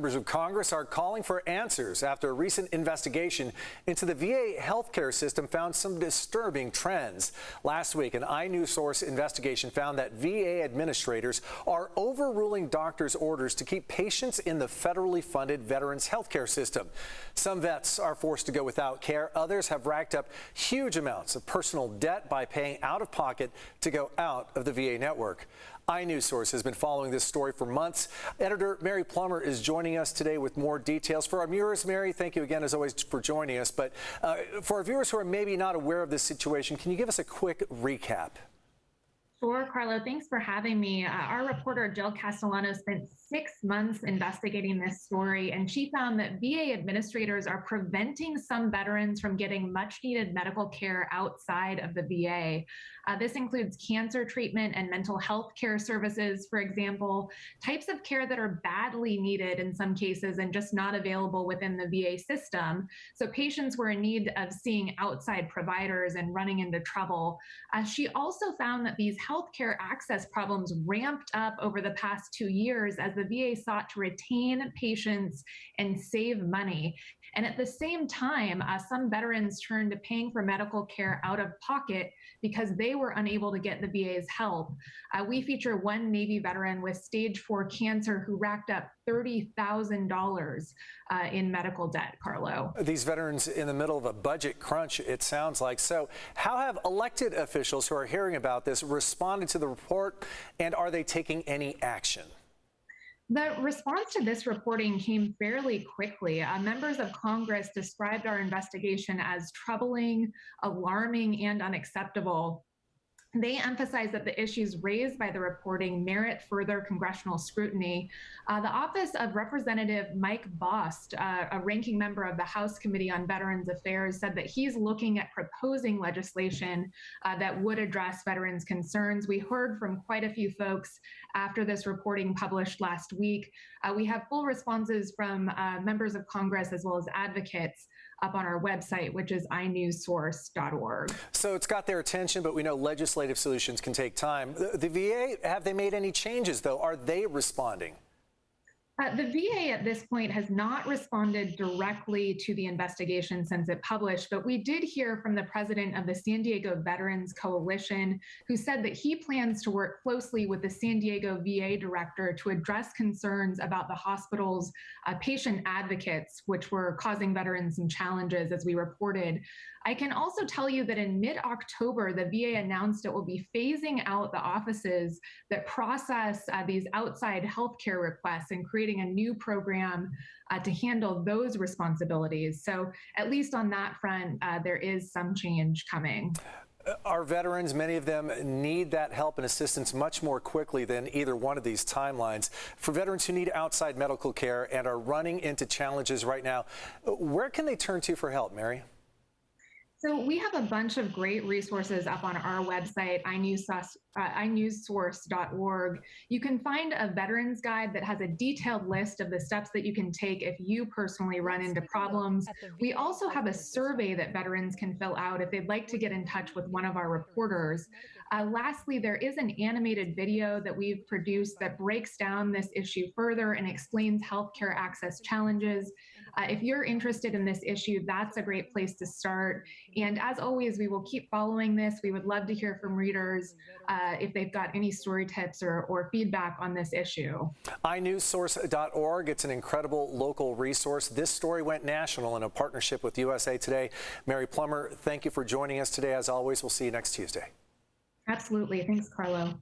Members of Congress are calling for answers after a recent investigation into the VA healthcare system found some disturbing trends. Last week, an inewsource investigation found that VA administrators are overruling doctors' orders to keep patients in the federally funded veterans healthcare system. Some vets are forced to go without care. Others have racked up huge amounts of personal debt by paying out of pocket to go out of the VA network. inewsource has been following this story for months. Editor Mary Plummer is joining us today with more details. For our viewers, Mary, thank you again, as always, for joining us. But for our viewers who are maybe not aware of this situation, can you give us a quick recap? Sure, Carlo. Thanks for having me. Our reporter, Jill Castellano, spent 6 months investigating this story, and she found that VA administrators are preventing some veterans from getting much-needed medical care outside of the VA. This includes cancer treatment and mental health care services, for example, types of care that are badly needed in some cases and just not available within the VA system. So patients were in need of seeing outside providers and running into trouble. She also found that these healthcare access problems ramped up over the past 2 years as the VA sought to retain patients and save money. And at the same time, some veterans turned to paying for medical care out of pocket because they were unable to get the VA's help. We feature one Navy veteran with stage 4 cancer who racked up $30,000 in medical debt, Carlo. These veterans in the middle of a budget crunch, it sounds like. So how have elected officials who are hearing about this responded to the report, and are they taking any action? The response to this reporting came fairly quickly. Members of Congress described our investigation as troubling, alarming, and unacceptable. They emphasize that the issues raised by the reporting merit further congressional scrutiny. The Office of Representative Mike Bost, a ranking member of the House Committee on Veterans Affairs, said that he's looking at proposing legislation that would address veterans' concerns. We heard from quite a few folks after this reporting published last week. We have full responses from members of Congress as well as advocates up on our website, which is inewsource.org. So it's got their attention, but we know legislative solutions can take time. The VA, have they made any changes, though? Are they responding? The VA at this point has not responded directly to the investigation since it published, but we did hear from the president of the San Diego Veterans Coalition, who said that he plans to work closely with the San Diego VA director to address concerns about the hospital's patient advocates, which were causing veterans some challenges, as we reported. I can also tell you that in mid-October, the VA announced it will be phasing out the offices that process these outside healthcare requests and creating a new program to handle those responsibilities. So at least on that front, there is some change coming. Our veterans, many of them need that help and assistance much more quickly than either one of these timelines. For veterans who need outside medical care and are running into challenges right now, where can they turn to for help, Mary? So we have a bunch of great resources up on our website, inewsource.org. You can find a veterans guide that has a detailed list of the steps that you can take if you personally run into problems. We also have a survey that veterans can fill out if they'd like to get in touch with one of our reporters. Lastly, there is an animated video that we've produced that breaks down this issue further and explains healthcare access challenges. If you're interested in this issue, that's a great place to start. And as always, we will keep following this. We would love to hear from readers if they've got any story tips or feedback on this issue. inewsource.org. It's an incredible local resource. This story went national in a partnership with USA Today. Mary Plummer, thank you for joining us today. As always, we'll see you next Tuesday. Absolutely. Thanks, Carlo.